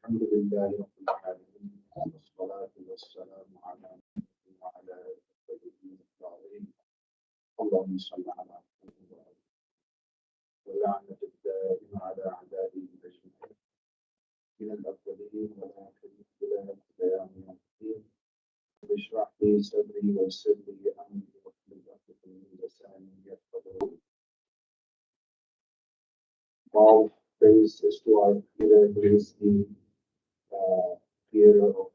الحمد لله رب العالمين والصلاة والسلام على محمد وعلى آله الطاهرين اللهم صل على محمد ولعنة الدائم على أعدائه أجمعين من الأولين والآخرين إلى يوم الدين اشرح لي صدري ويسر لي أمري واحلل عقدة من لساني يفقهوا all praise is to our Creator, who is the creator of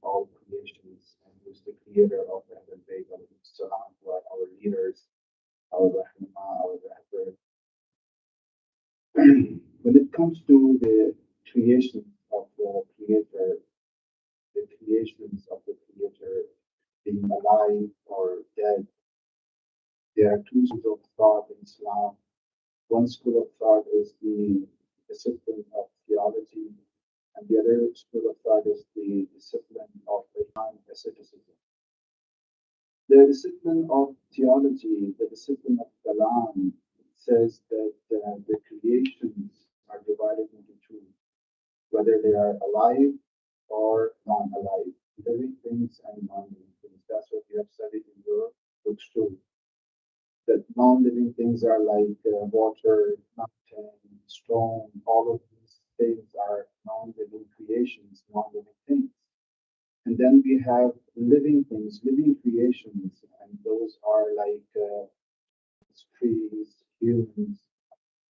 all creations and who is the creator of the heaven and salam to our leaders, our rahmah, our rahbar. When it comes to the creation of the creator, the creations of the creator being alive or dead, there are two schools of thought in Islam. One school of thought is the discipline of theology, and the other school of thought is the discipline of Iman asceticism. The discipline of theology, the discipline of Kalam, says that the creations are divided into two, whether they are alive or non-alive, living things and non-living things. That's what you have studied in your books too. That non-living things are like water, mountain, stone, all of these things are non-living creations, non-living things. And then we have living things, living creations, and those are like trees, humans,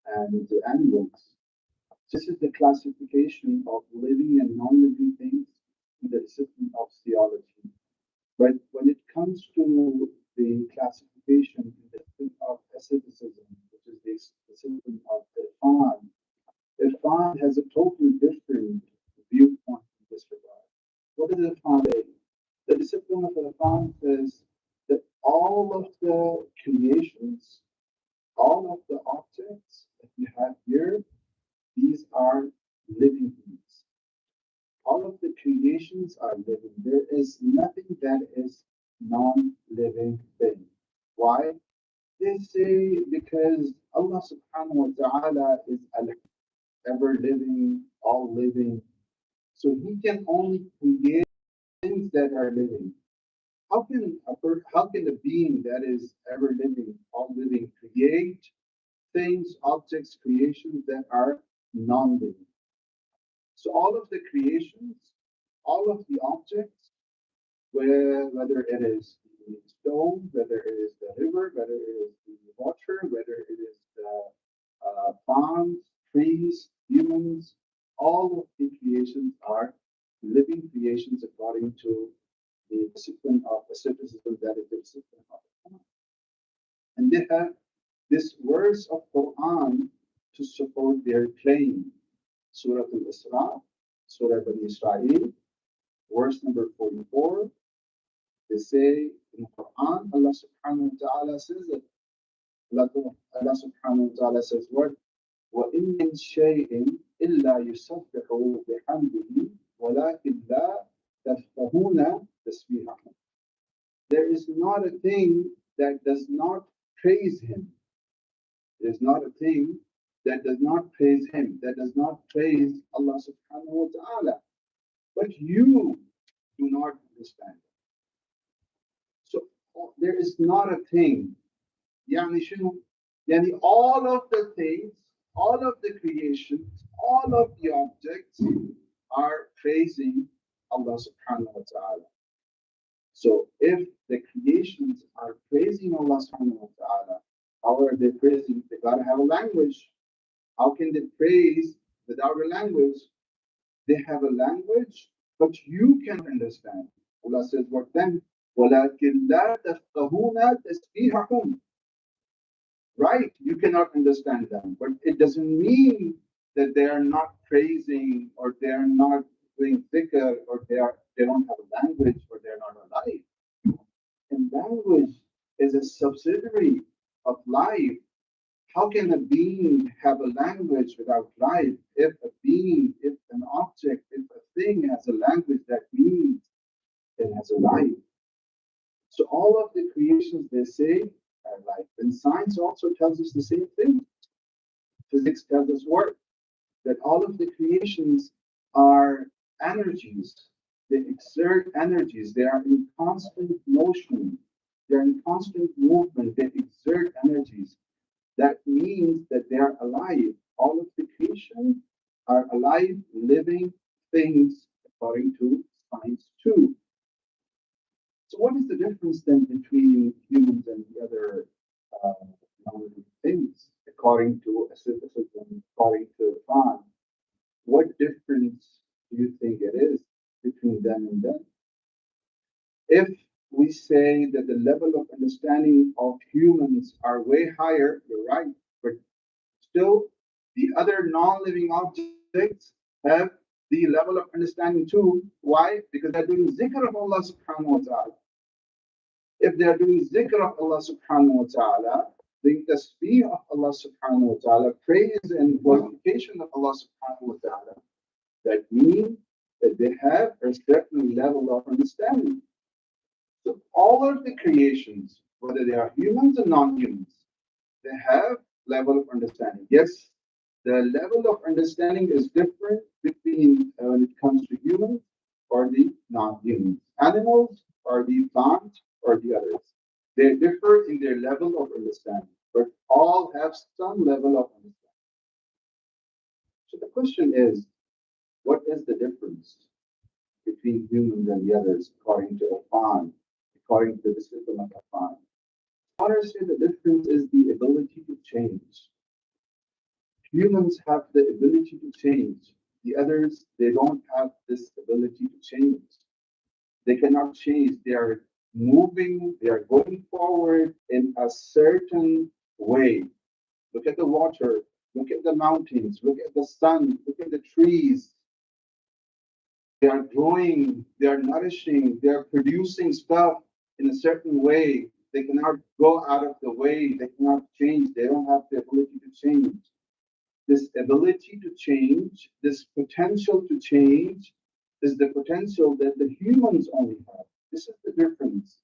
and animals. This is the classification of living and non-living things in the discipline of theology. But when it comes to the classification in the discipline of asceticism, which is the discipline of Irfan, Irfan has a totally different viewpoint in this regard. What does Irfan say? The discipline of Irfan says that all of the creations, all of the objects that we have here, these are living things. All of the creations are living. There is nothing that is non-living thing. Why? They say because Allah subhanahu wa ta'ala is ever living, all living. So He can only create things that are living. How can a being that is ever living, all living, create things, objects, creations that are non-living? So all of the creations, all of the objects, whether it is the stone, whether it is the river, whether it is the water, whether it is the palms, trees, humans, all of the creations are living creations according to the discipline of asceticism, that is the discipline of Quran. And they have this verse of Quran to support their claim. Surah Al-Isra, Surah Al-Israel, verse number 44. They say in Quran, Allah subhanahu wa ta'ala says it. Allah subhanahu wa ta'ala says what? وَإِن مِّن شَيْءٍ إِلَّا يُسَبِّحُ بِحَمْدِهِ وَلَكِنْ لَا تَفْقَهُونَ تَسْبِيحَهُمْ. There is not a thing that does not praise Him. There is not a thing that does not praise Him, that does not praise Allah subhanahu wa ta'ala. But you do not understand. So there is not a thing. Yani shunu, yani all of the things, all of the creations, all of the objects are praising Allah subhanahu wa ta'ala. So if the creations are praising Allah subhanahu wa ta'ala, how are they praising? They gotta have a language. How can they praise without a language? They have a language, but you can understand. Allah says, what then? وَلَكِنْ لَا تَفْقَهُونَ تَسْبِيحَهُمْ. Right? You cannot understand them, but it doesn't mean that they are not praising or they are not doing dhikr or they don't have a language or they're not alive. And language is a subsidiary of life. How can a being have a language without life? If a being, if an object, if a thing has a language, that means it has a life. So all of the creations, they say, are life. And science also tells us the same thing. Physics tells us what? That all of the creations, are energies. They exert energies. They are in constant motion. They're in constant movement. They exert energies. That means that they are alive. All of the creation are alive, living things according to science too. So what is the difference then between humans and the other uh, non-living things according to asceticism, according to Kant? What difference do you think it is between them and them? If we say that the level of understanding of humans are way higher, you're right, but still the other non-living objects have the level of understanding too. Why? Because they're doing zikr of Allah subhanahu wa ta'ala. If they're doing zikr of Allah subhanahu wa ta'ala, the tasbih of Allah subhanahu wa ta'ala, praise and glorification of Allah subhanahu wa ta'ala, that means that they have a certain level of understanding. So all of the creations, whether they are humans or non-humans, they have level of understanding. Yes, the level of understanding is different between when it comes to humans or the non-humans, animals or the plants or the others. They differ in their level of understanding, but all have some level of understanding. So the question is, what is the difference between humans and the others according to Afan, according to the discipline of Afan? Scholars say the difference is the ability to change. Humans have the ability to change. The others, they don't have this ability to change. They cannot change. They are moving, they are going forward in a certain way. Look at the water, look at the mountains, look at the sun, look at the trees. They are growing, they are nourishing, they are producing stuff in a certain way. They cannot go out of the way, they cannot change, they don't have the ability to change. This ability to change, this potential to change, is the potential that the humans only have. This is the difference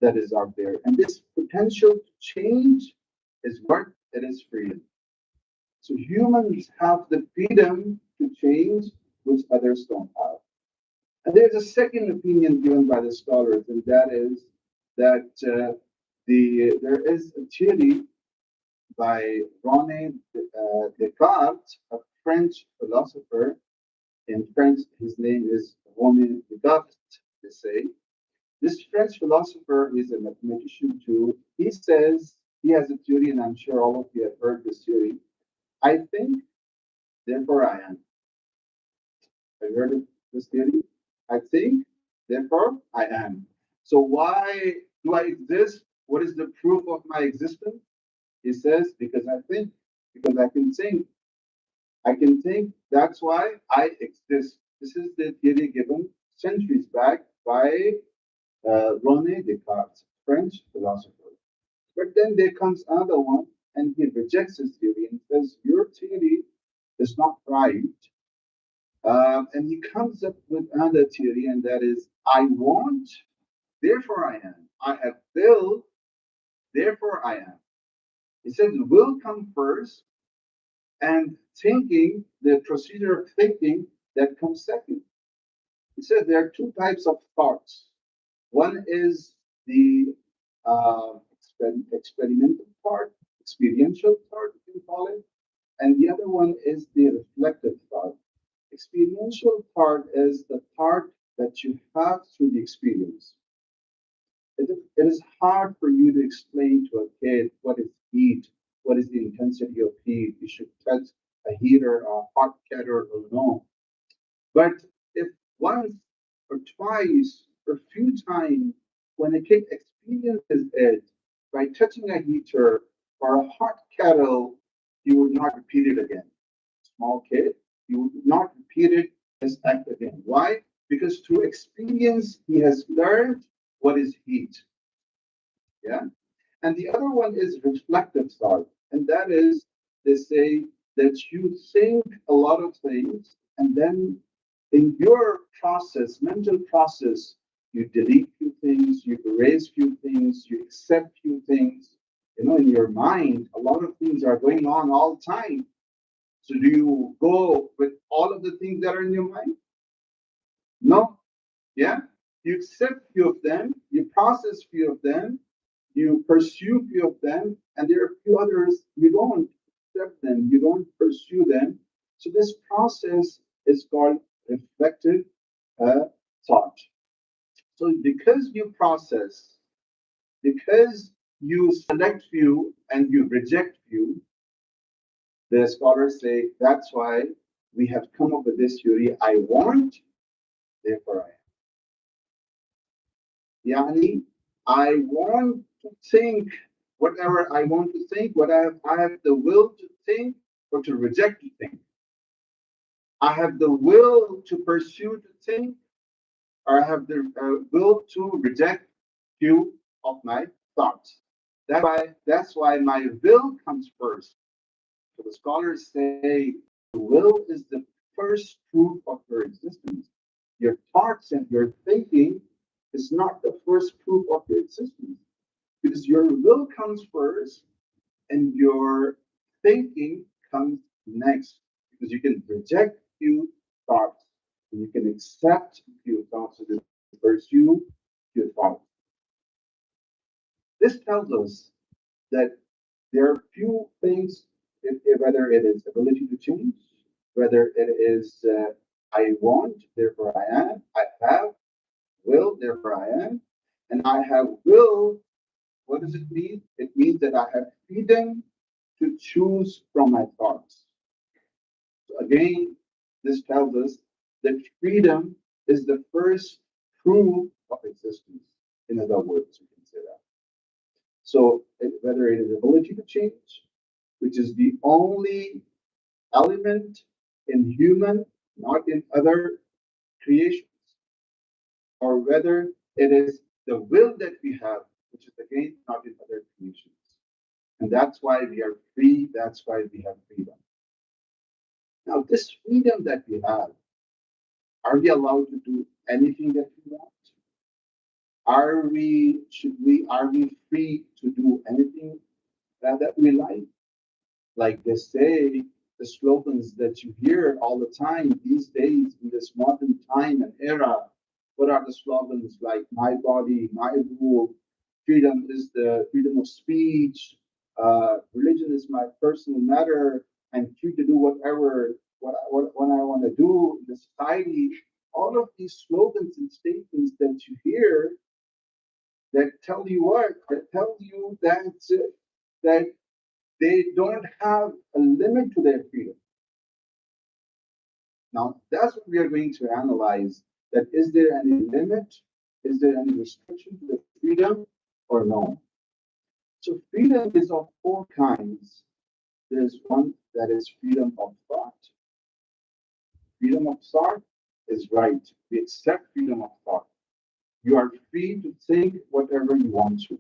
that is out there. And this potential to change is what it is freedom. So humans have the freedom to change, which others don't have. And there's a second opinion given by the scholars, and that is that there is a theory by René Descartes, a French philosopher. In French, his name is René Descartes, they say. This French philosopher is a mathematician too. He says, he has a theory, and I'm sure all of you have heard this theory. I think, therefore I am. Have you heard of this theory? I think, therefore I am. So why do I exist? What is the proof of my existence? He says, because I think, because I can think. I can think, that's why I exist. This is the theory given centuries back by René Descartes, French philosopher. But then there comes another one, and he rejects his theory and says, your theory is not right. And he comes up with another theory, and that is, I want, therefore I am. I have will, therefore I am. He said, will come first, and thinking, the procedure of thinking, that comes second. He said there are two types of thoughts. One is the experimental part, experiential part, you can call it, and the other one is the reflective thought. Experiential part is the part that you have through the experience. It is hard for you to explain to a kid what is heat, what is the intensity of heat. You should touch a heater, a hot kettle, or no. But if once or twice or a few times, when a kid experiences it by touching a heater or a hot kettle, he would not repeat it again. Small kid, he would not repeat it this act again. Why? Because through experience, he has learned what is heat. Yeah. And the other one is reflective thought. And that is, they say that you think a lot of things, and then in your process, mental process, you delete few things, you erase few things, you accept few things. In your mind, a lot of things are going on all the time. So do you go with all of the things that are in your mind? No. Yeah. You accept few of them, you process few of them, you pursue few of them, and there are a few others you don't accept them, you don't pursue them. So this process is called reflective thought. So because you process, because you select few and you reject few, the scholars say that's why we have come up with this theory. I want, therefore I am. Yani, I want to think whatever I want to think, I have the will to think or to reject to think. I have the will to pursue to think, or I have the will to reject few of my thoughts. That's why my will comes first. So the scholars say the will is the first proof of your existence. Your thoughts and your thinking is not the first proof of your existence because your will comes first and your thinking comes next because you can reject few thoughts and you can accept few thoughts and pursue few thoughts. This tells us that there are few things, whether it is ability to change, whether it is I want, therefore I am, I have will, therefore I am, and I have will. What does it mean? It means that I have freedom to choose from my thoughts. So again, this tells us that freedom is the first proof of existence. In other words, we can say that. So whether it is ability to change, which is the only element in human, not in other creations, or whether it is the will that we have, which is again not in other creations. And that's why we are free, that's why we have freedom. Now, this freedom that we have, are we allowed to do anything that we want? Are we free to do anything that we like? Like they say, the slogans that you hear all the time these days in this modern time and era. What are the slogans like my body, my rule, freedom is the freedom of speech, religion is my personal matter, I'm free to do whatever what I want to do in the society. All of these slogans and statements that you hear that tell you what? That tell you that they don't have a limit to their freedom. Now, that's what we are going to analyze. That is there any limit? Is there any restriction to the freedom or no? So freedom is of four kinds. There's one that is freedom of thought. Freedom of thought is right. We accept freedom of thought. You are free to think whatever you want to.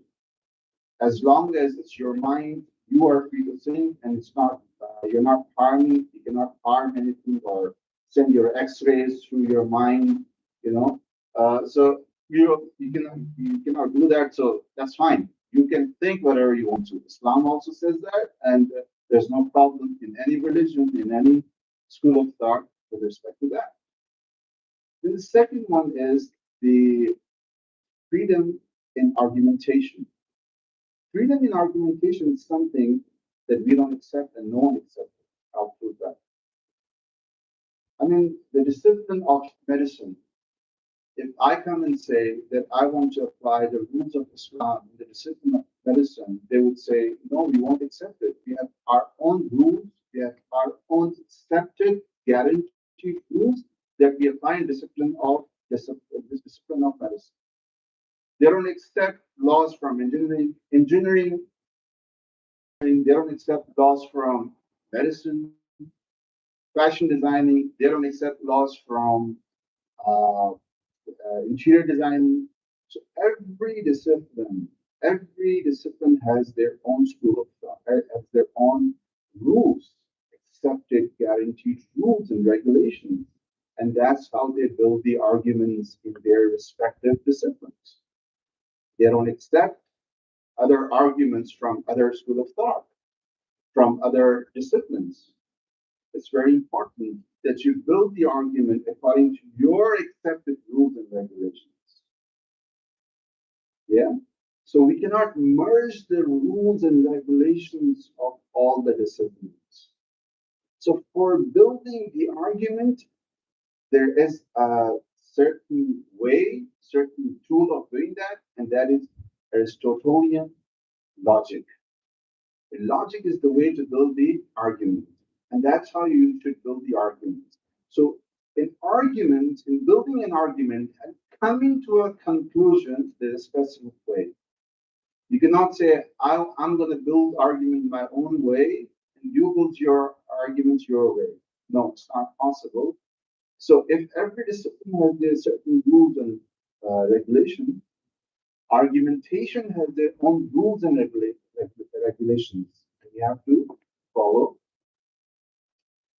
As long as it's your mind, you are free to think, and it's not you're not harming. You cannot harm anything or send your X-rays through your mind. You know, so you cannot do that. So that's fine. You can think whatever you want to. Islam also says that, and there's no problem in any religion, in any school of thought with respect to that. Then the second one is the freedom in argumentation. Freedom in argumentation is something that we don't accept and no one accepts. I'll prove that. I mean, the discipline of medicine. If I come and say that I want to apply the rules of Islam in the discipline of medicine, they would say, no, we won't accept it. We have our own rules, we have our own accepted, guaranteed rules that we apply in this discipline of medicine. They don't accept laws from engineering, they don't accept laws from medicine, fashion designing. They don't accept laws from interior designing. So every discipline has their own school of thought, has their own rules, accepted, guaranteed rules and regulations. And that's how they build the arguments in their respective disciplines. They don't accept other arguments from other school of thought, from other disciplines. It's very important that you build the argument according to your accepted rules and regulations. Yeah. So we cannot merge the rules and regulations of all the disciplines. So for building the argument, there is a certain way, certain tool of doing that, and that is Aristotelian logic. Logic is the way to build the argument, and that's how you should build the argument. So, in building an argument and coming to a conclusion, there's a specific way. You cannot say, I'm going to build argument my own way, and you build your arguments your way. No, it's not possible. So, if every discipline has their certain rules and regulations, argumentation has their own rules and regulations, and you have to follow.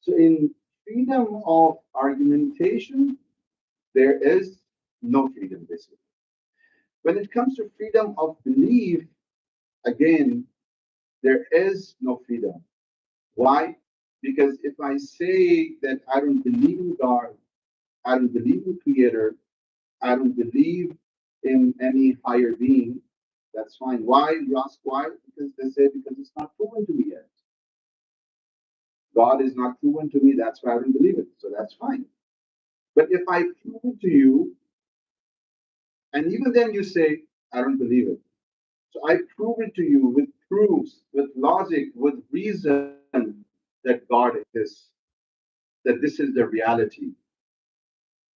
So, in freedom of argumentation, there is no freedom, basically. When it comes to freedom of belief, again, there is no freedom. Why? Because if I say that I don't believe in God, I don't believe in Creator, I don't believe in any higher being, that's fine. Why? You ask why? Because they say because it's not proven to me yet. God is not proven to me, that's why I don't believe it. So that's fine. But if I prove it to you, and even then you say, I don't believe it. So I prove it to you with proofs, with logic, with reason that God exists, that this is the reality.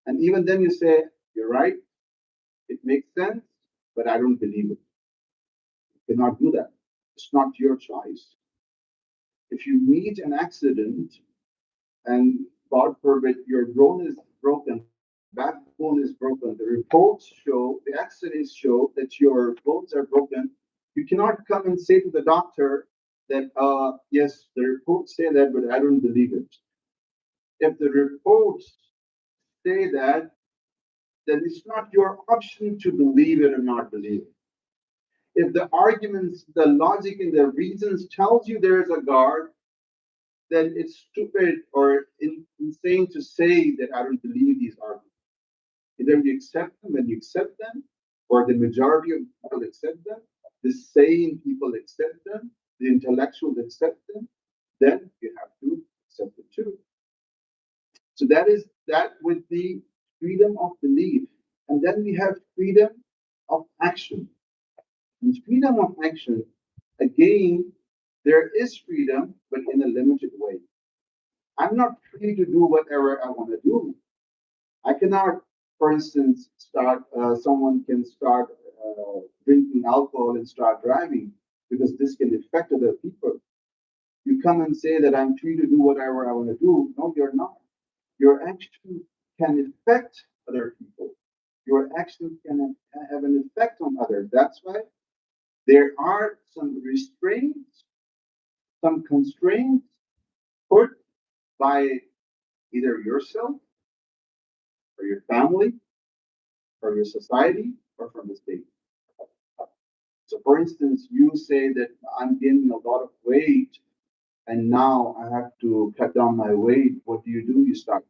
And even then you say, you're right, it makes sense, but I don't believe it. You cannot do that. It's not your choice. If you meet an accident and God forbid your bone is broken, backbone is broken, the reports show, the accidents show that your bones are broken, you cannot come and say to the doctor that, yes, the reports say that, but I don't believe it. If the reports say that, then it's not your option to believe it or not believe it. If the arguments, the logic, and the reasons tells you there is a God, then it's stupid or insane to say that I don't believe these arguments. Either you accept them when you accept them, or the majority of people accept them, the sane people accept them, the intellectuals accept them, then you have to accept it too. So that is that with the freedom of belief. And then we have freedom of action. And freedom of action, again, there is freedom, but in a limited way. I'm not free to do whatever I want to do. I cannot, for instance, someone can start drinking alcohol and start driving because this can affect other people. You come and say that I'm free to do whatever I want to do. No, you're not. Your action can affect other people. Your action can have an effect on others. That's why there are some restraints, some constraints put by either yourself or your family or your society or from the state. So, for instance, you say that I'm gaining a lot of weight and now I have to cut down my weight. What do? You start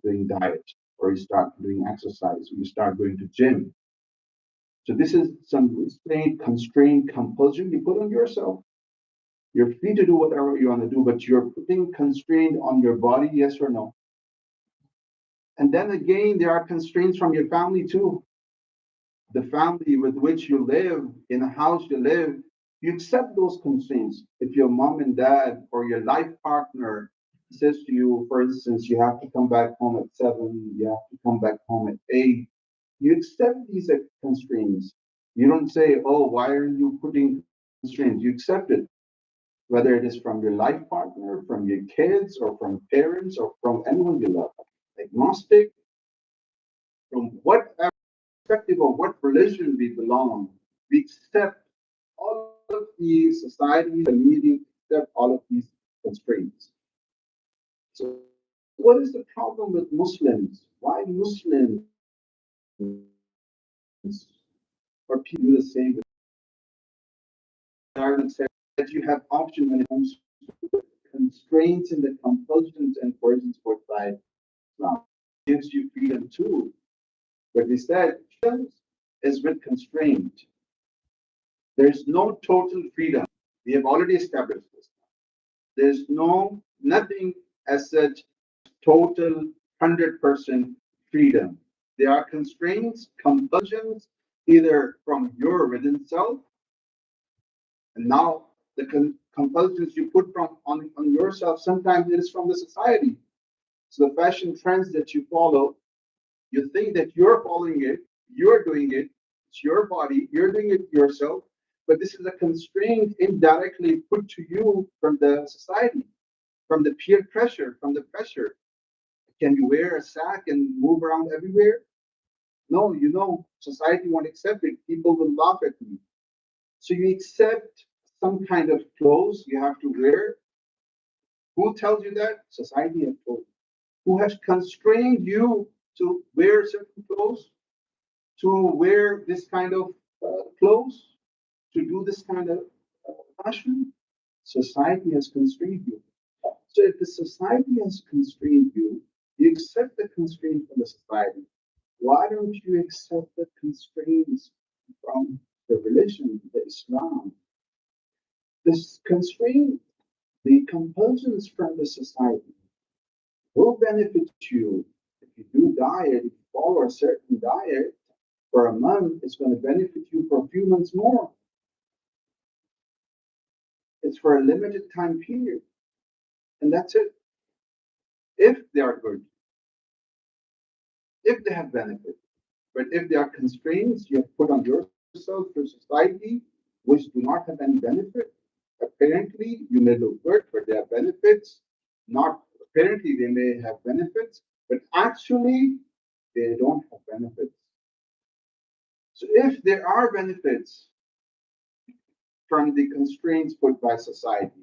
doing diet or you start doing exercise, or you start going to gym. So this is some restraint, constraint, compulsion you put on yourself. You're free to do whatever you want to do, but you're putting constraint on your body, yes or no? And then again, there are constraints from your family too. The family with which you live, in a house you live, you accept those constraints. If your mom and dad or your life partner says to you, for instance, you have to come back home at 7, you have to come back home at 8, you accept these constraints. You don't say, oh, why are you putting constraints? You accept it, whether it is from your life partner, from your kids, or from parents, or from anyone you love. Agnostic, from whatever perspective of what religion we belong, we accept all of these societies and media accept all of these constraints. So, what is the problem with Muslims? Why Muslims or people do the same with Ireland said that you have option when it comes to constraints and the compulsions and coercions put by Islam. Gives you freedom too. But we said freedom is with constraint. There's no total freedom. We have already established this. There's nothing as such total 100% freedom. There are constraints, compulsions, either from your within self, and now the compulsions you put on yourself, sometimes it is from the society. So the fashion trends that you follow, you think that you're following it, you're doing it, it's your body, you're doing it yourself, but this is a constraint indirectly put to you from the society, from the peer pressure, from the pressure. Can you wear a sack and move around everywhere? No, society won't accept it. People will laugh at you. So you accept some kind of clothes you have to wear. Who tells you that? Society has told you. Who has constrained you to wear certain clothes, to wear this kind of clothes, to do this kind of fashion? Society has constrained you. So if the society has constrained you, you accept the constraint from the society. Why don't you accept the constraints from the religion, the Islam? This constraint, the compulsions from the society will benefit you. If you do diet, if you follow a certain diet for a month, it's going to benefit you for a few months more. It's for a limited time period. And that's it. If they are good, if they have benefit. But if there are constraints you have put on yourself, your society, which do not have any benefit, apparently you may look good, but there are benefits. Not apparently they may have benefits, but actually they don't have benefits. So if there are benefits from the constraints put by society,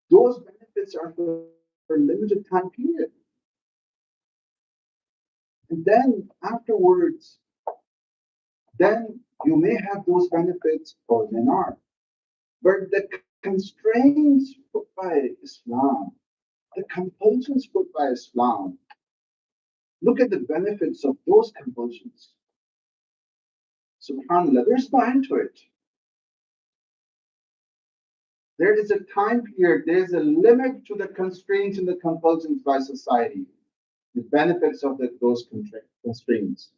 those benefits are for a limited time period. And then afterwards, then you may have those benefits or may not. But the constraints put by Islam, the compulsions put by Islam, look at the benefits of those compulsions. SubhanAllah, there's no end to it. There is a time period, there's a limit to the constraints and the compulsions by society, the benefits of those constraints.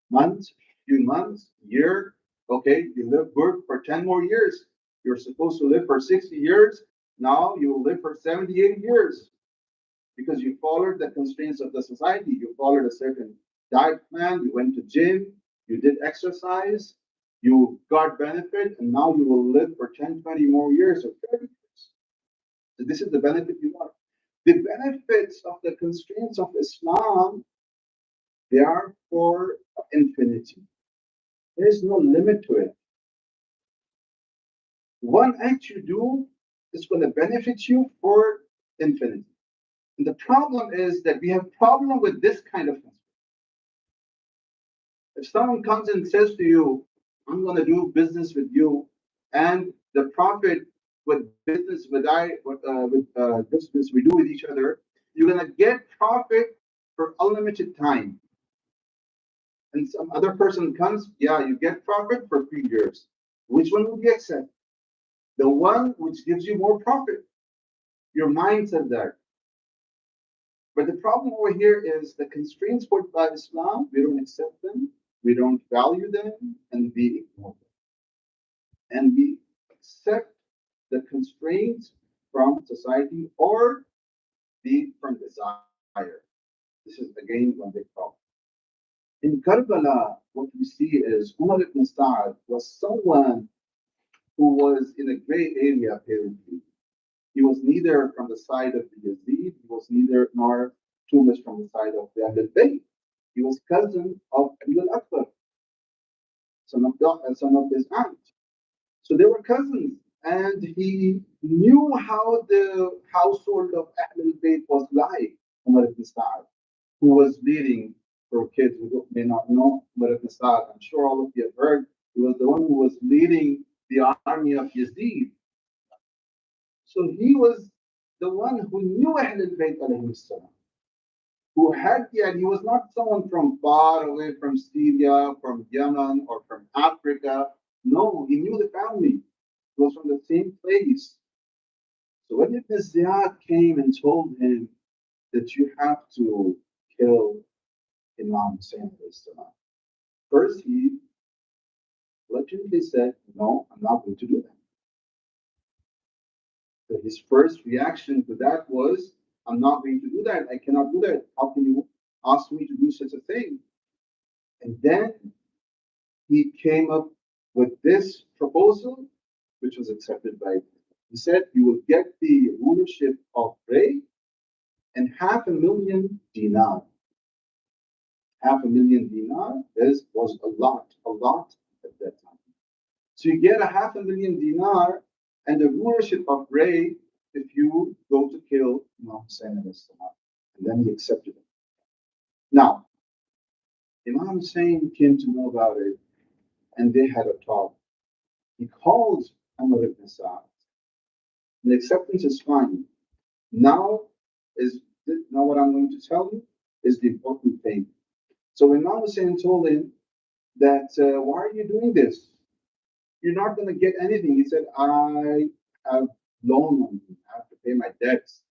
Months, few months, year, okay, you live good for 10 more years. You're supposed to live for 60 years. Now you will live for 70, 80 years because you followed the constraints of the society. You followed a certain diet plan. You went to gym. You did exercise. You got benefit, and now you will live for 10, 20 more years or 30 years. So this is the benefit you want. The benefits of the constraints of Islam, they are for infinity. There is no limit to it. One act you do is going to benefit you for infinity. And the problem is that we have problem with this kind of constraint. If someone comes and says to you, I'm going to do business with you, and the profit with business business we do with each other, you're going to get profit for unlimited time. And some other person comes, yeah, you get profit for 3 years. Which one would you accept? The one which gives you more profit. Your mind says that. But the problem over here is the constraints put by Islam, we don't accept them, we don't value them, and we ignore them. And we accept the constraints from society or from desire. This is again one big problem. In Karbala, what we see is Umar ibn Sa'ad was someone who was in a gray area apparently. He was neither from the side of the Yazid, he was neither nor too much from the side of the Ahlul Bayt. He was cousin of Abdul Akbar, son of his aunt. So they were cousins, and he knew how the household of Ahlul Bayt was like. Umar ibn Sa'ad, who was leading, for kids who may not know Umar ibn Sa'ad, I'm sure all of you have heard, he was the one who was leading the army of Yazid. So he was the one who knew Ahl al-Bayt alayhi salam, who had the, and he was not someone from far away from Syria, from Yemen, or from Africa. No, he knew the family. He was from the same place. So when Ibn Ziyad came and told him that you have to kill Imam Hussein alayhi salam, first he reluctantly said, no, I'm not going to do that. So his first reaction to that was, I'm not going to do that. I cannot do that. How can you ask me to do such a thing? And then he came up with this proposal, which was accepted by him. He said, you will get the rulership of Ray and 500,000 dinar. 500,000 dinar was a lot at that time. So you get a 500,000 dinar and the rulership of Ray if you go to kill Imam Hussein alayhi salam. And then he accepted it. Now, Imam Hussein came to know about it and they had a talk. He called Umar ibn Sa'd. The acceptance is fine. Now now what I'm going to tell you is the important thing. So when Imam Hussein told him that why are you doing this? You're not going to get anything. He said, I have loan money. I have to pay my debts.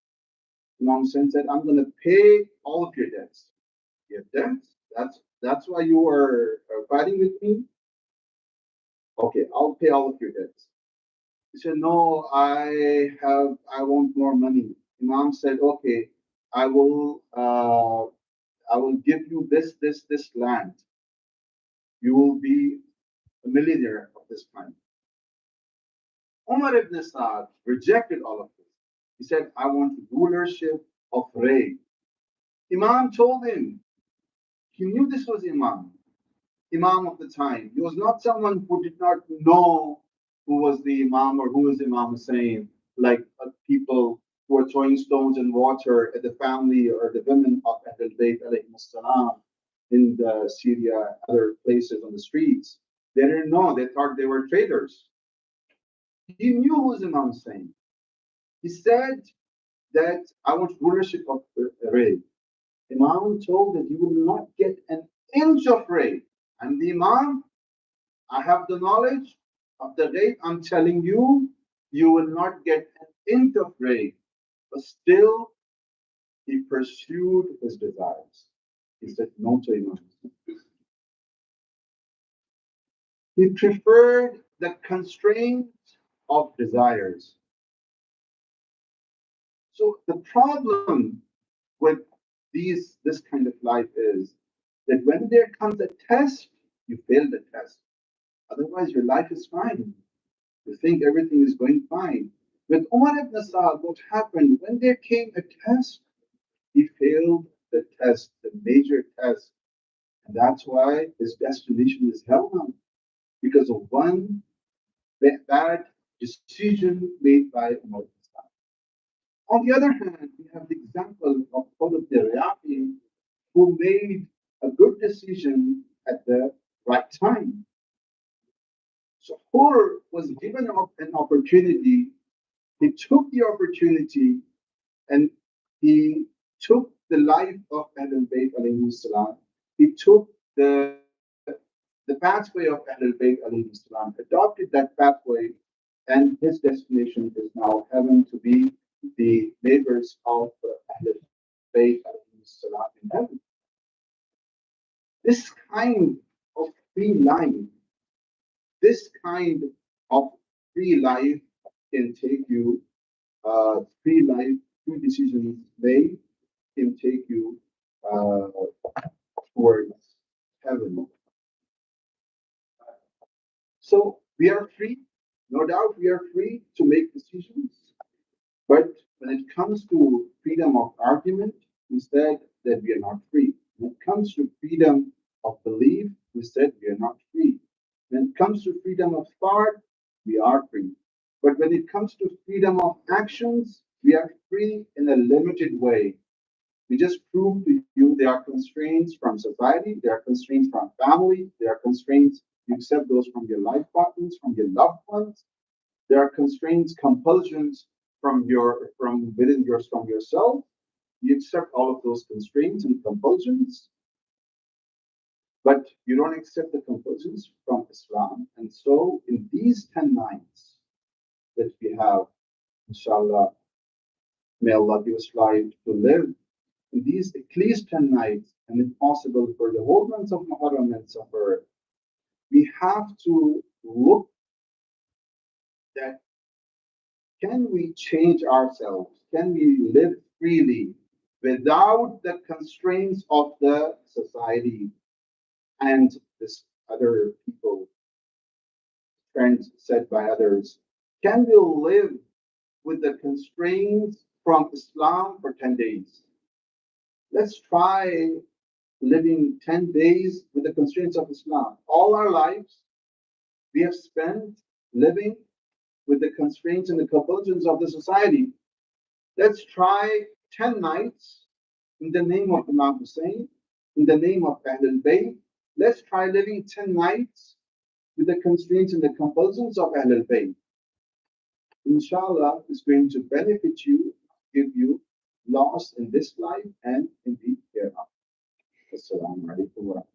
Imam Hussein said, I'm going to pay all of your debts. Your debts? That's why you are fighting with me? Okay, I'll pay all of your debts. He said, no, I want more money. Imam said, okay, I will give you this land. You will be a millionaire of this land. Umar ibn Sa'd rejected all of this. He said, I want rulership of Ray. Imam told him, he knew this was Imam of the time. He was not someone who did not know who was the Imam or who was Imam Hussein, like people who were throwing stones and water at the family or the women of Ahl Bayt alayhim salam in the Syria, other places on the streets. They didn't know. They thought they were traitors. He knew who was Imam Hussein. He said that I want rulership of Ray. Imam told that you will not get an inch of Ray. I'm the Imam. I have the knowledge of the Ray. I'm telling you, you will not get an inch of Ray. But still, he pursued his desires. He said no to Imam. He preferred the constraint of desires. So the problem with this kind of life is that when there comes a test, you fail the test. Otherwise, your life is fine. You think everything is going fine. With Umar ibn Sa'd, what happened when there came a test, he failed the test, the major test, and that's why his destination is hell now because of one bad decision made by Umar ibn Sa'd. On the other hand, we have the example of Qutb al-Riyaqi, who made a good decision at the right time. So Hur was given an opportunity. He took the opportunity and he took the life of Ahlul Bayt alayhi salam. He took the pathway of Ahlul Bayt alayhi salam, adopted that pathway, and his destination is now heaven to be the neighbors of Ahlul Bayt alayhi salam in heaven. This kind of free life, this kind of free life can take you, free life, free decisions made can take you uh, towards heaven. So we are free, no doubt we are free to make decisions, but when it comes to freedom of argument, we said that we are not free. When it comes to freedom of belief, we said we are not free. When it comes to freedom of thought, we are free. But when it comes to freedom of actions, we are free in a limited way. We just prove to you there are constraints from society, there are constraints from family, there are constraints, you accept those from your life partners, from your loved ones. There are constraints, compulsions from within from yourself. You accept all of those constraints and compulsions, but you don't accept the compulsions from Islam. And so, in these 10 nights that we have, inshallah, may Allah give us life to live in these at least 10 nights, and if possible, for the whole month of Muharram and Safar, we have to look that can we change ourselves? Can we live freely without the constraints of the society and this other people, trends set by others? Can we live with the constraints from Islam for 10 days? Let's try living 10 days with the constraints of Islam. All our lives we have spent living with the constraints and the compulsions of the society. Let's try 10 nights in the name of Imam Hussein, in the name of Ahlul Bayt. Let's try living 10 nights with the constraints and the compulsions of Ahlul Bayt. Inshallah, is going to benefit you, give you loss in this life and in the hereafter. Assalamu alaikum wa rahmatullahi.